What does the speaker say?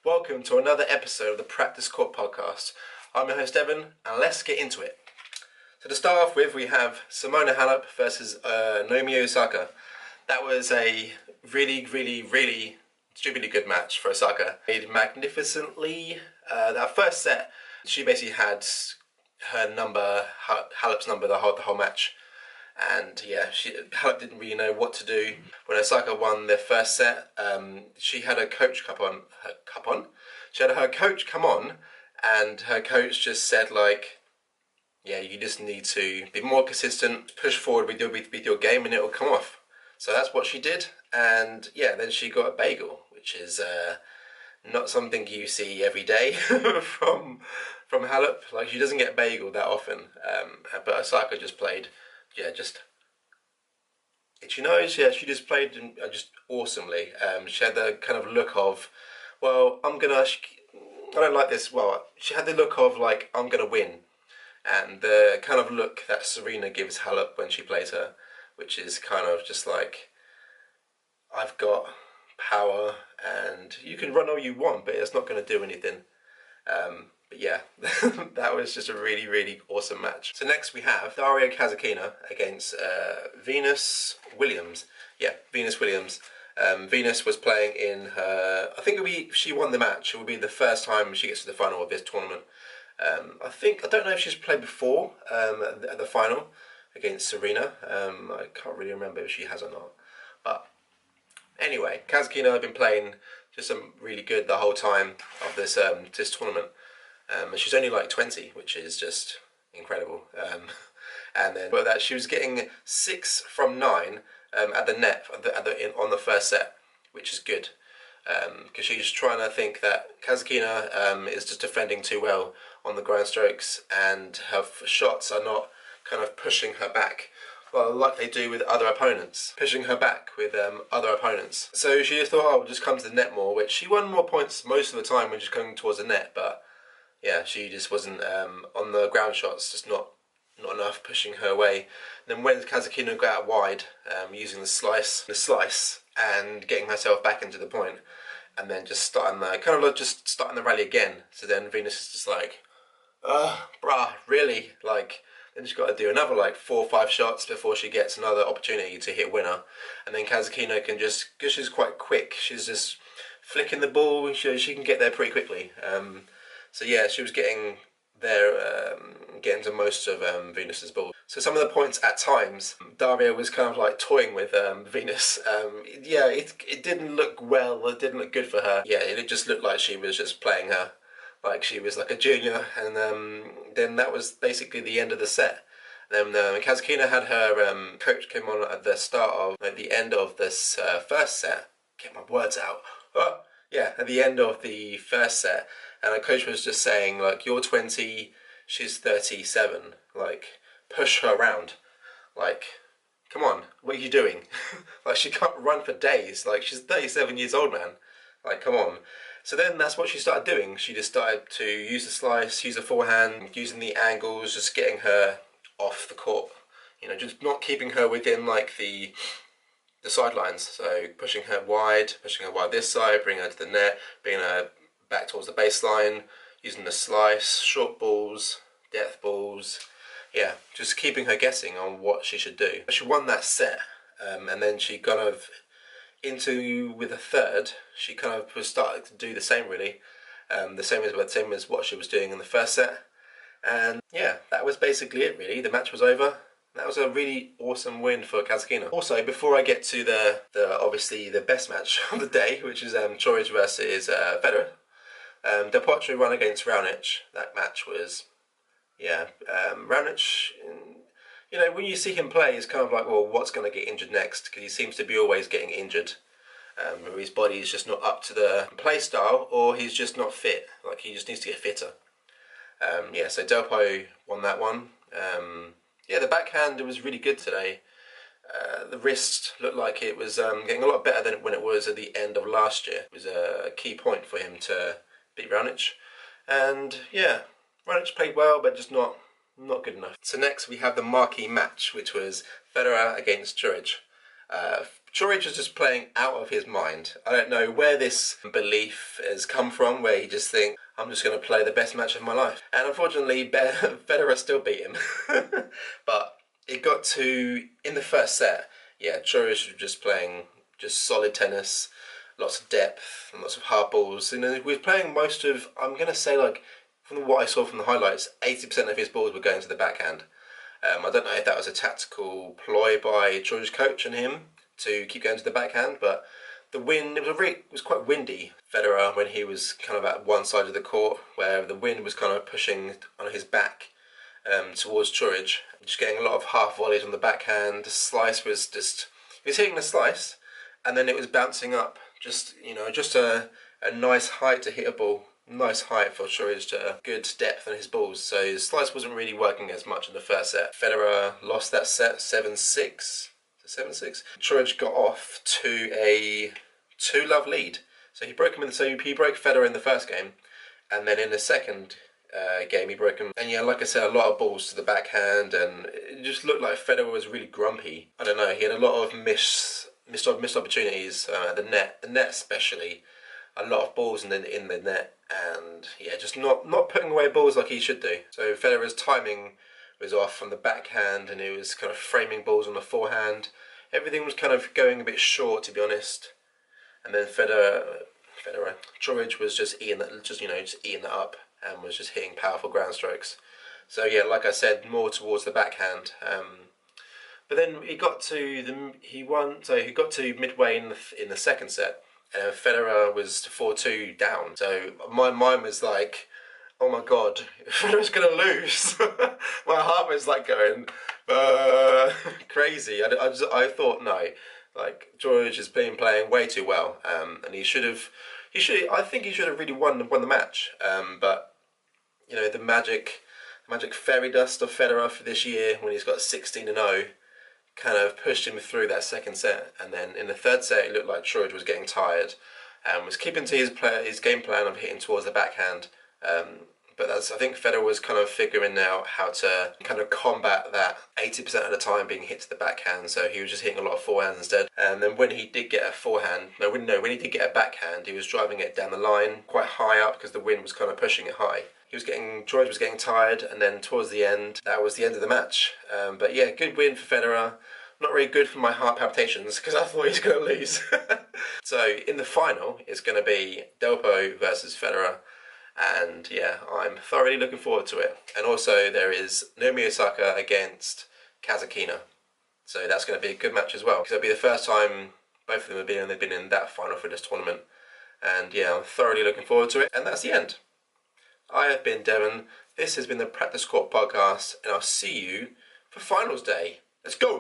Welcome to another episode of the Practice Court podcast. I'm your host Evan, and let's get into it. So to start off with, we have Simona Halep versus Naomi Osaka. That was a really stupidly good match for Osaka. Played magnificently. That first set, she basically had her number, Halep's number, the whole match. And yeah, Halep didn't really know what to do. When Osaka won their first set, she had her coach She had her coach come on, and her coach just said like, yeah, you just need to be more consistent, push forward with your game, and it'll come off. So that's what she did, and yeah, then she got a bagel, which is not something you see every day from Halep. Like, she doesn't get bagel that often, but Osaka just played. Yeah, just itchy nose. Yeah, she just played just awesomely. She had the kind of look of, well, I don't like this. Well, she had the look of like, I'm gonna win, and the kind of look that Serena gives Halep when she plays her, which is kind of just like, I've got power, and you can run all you want, but it's not going to do anything. But yeah, that was just a really awesome match. So next we have Daria Kasatkina against Venus Williams. Yeah, Venus Williams. Venus was playing in her, I think she won the match. It will be the first time she gets to the final of this tournament. I don't know if she's played before at the final against Serena. I can't really remember if she has or not. But anyway, Kasatkina had been playing just really good the whole time of this tournament. And she's only like 20, which is just incredible. And then that she was getting 6 from 9 at the net on the first set, which is good. Because she's trying to think that Kasatkina is just defending too well on the ground strokes, and her shots are not kind of pushing her back, well, like they do with other opponents, pushing her back with other opponents. So she just thought, oh, we'll just come to the net more, which she won more points most of the time when she's coming towards the net, but yeah, she just wasn't on the ground shots, just not enough pushing her way. And then when Kasatkina got out wide, using the slice and getting herself back into the point, and then just starting the rally again. So then Venus is just like, bruh, really? Like, then she's got to do another like 4 or 5 shots before she gets another opportunity to hit winner. And then Kasatkina can just, because she's quite quick, she's just flicking the ball, and she can get there pretty quickly. So yeah, she was getting there, getting to most of Venus's ball. So some of the points at times, Daria was kind of like toying with Venus. Yeah, it didn't look well, it didn't look good for her. Yeah, it just looked like she was just playing her like she was like a junior, and then that was basically the end of the set. Then Kasatkina had her coach came on at the start of, at the end of this first set. Get my words out. Oh, yeah, at the end of the first set, and her coach was just saying like, you're 20, she's 37. Like, push her around. Like, come on, what are you doing? Like, she can't run for days. Like, she's 37 years old, man. Like, come on. So then that's what she started doing. She just started to use the slice, use the forehand, using the angles, just getting her off the court. You know, just not keeping her within like the sidelines. So pushing her wide this side, bringing her to the net, bringing her back towards the baseline, using the slice, short balls, depth balls. Yeah, just keeping her guessing on what she should do. She won that set, and then she kind of with a third, she kind of was starting to do the same really, the same as what she was doing in the first set, and yeah, that was basically it really. The match was over. That was a really awesome win for Kasatkina. Also, before I get to the obviously the best match of the day, which is Coric versus Federer, the Potro won against Raonic. That match was, yeah, Raonic. You know, when you see him play, it's kind of like, well, what's going to get injured next? Because he seems to be always getting injured. Or his body is just not up to the play style, or he's just not fit. Like, he just needs to get fitter. Yeah, so Delpo won that one. Yeah, the backhand was really good today. The wrist looked like it was getting a lot better than when it was at the end of last year. It was a key point for him to beat Raonic. And yeah, Raonic played well, but just not good enough. So next we have the marquee match, which was Federer against Coric. Chorich is just playing out of his mind. I don't know where this belief has come from, where he just thinks, I'm just going to play the best match of my life. And unfortunately, Federer still beat him. But it got to, in the first set, yeah, Chorich was just playing just solid tennis, lots of depth and lots of hard balls. You know, he was playing most of, I'm going to say, like, from what I saw from the highlights, 80% of his balls were going to the backhand. I don't know if that was a tactical ploy by Chorich's coach and him to keep going to the backhand, but the wind, it was quite windy. Federer, when he was kind of at one side of the court, where the wind was kind of pushing on his back towards Chorich, just getting a lot of half volleys on the backhand. The slice was just, he was hitting the slice, and then it was bouncing up. Just, you know, just a nice height to hit a ball. Nice height for Chorich to good depth on his balls. So his slice wasn't really working as much in the first set. Federer lost that set 7-6. 7-6. Chorich got off to a 2-love lead. So he broke him in. So he broke Federer in the first game, and then in the second game he broke him. And yeah, like I said, a lot of balls to the backhand, and it just looked like Federer was really grumpy. I don't know. He had a lot of missed opportunities at the net. The net especially. A lot of balls in the net, and yeah, just not putting away balls like he should do. So Federer's timing was off from the backhand, and he was kind of framing balls on the forehand. Everything was kind of going a bit short, to be honest. And then Chorich was just eating that up, and was just hitting powerful ground strokes. So yeah, like I said, more towards the backhand. But then he got to midway in the second set. Federer was 4-2 down, so my mind was like, oh my god, Federer's gonna lose. My heart was like going crazy. I thought, no, like George has been playing way too well, and I think he should have really won the match. But you know, the magic fairy dust of Federer for this year, when he's got 16-0. Kind of pushed him through that second set, and then in the third set it looked like Chorich was getting tired and was keeping to his game plan of hitting towards the backhand. But I think Federer was kind of figuring out how to kind of combat that 80% of the time being hit to the backhand, so he was just hitting a lot of forehands instead. And then when he did get when he did get a backhand, he was driving it down the line quite high up because the wind was kind of pushing it high. Chorich was getting tired, and then towards the end, that was the end of the match. But yeah, good win for Federer. Not really good for my heart palpitations because I thought he was going to lose. So in the final, it's going to be Delpo versus Federer, and yeah, I'm thoroughly looking forward to it. And also there is Naomi Osaka against Kasatkina, so that's going to be a good match as well, because it'll be the first time both of them they've been in that final for this tournament. And yeah, I'm thoroughly looking forward to it. And that's the end. I have been Devon. This has been the Practice Court Podcast, and I'll see you for finals day. Let's go!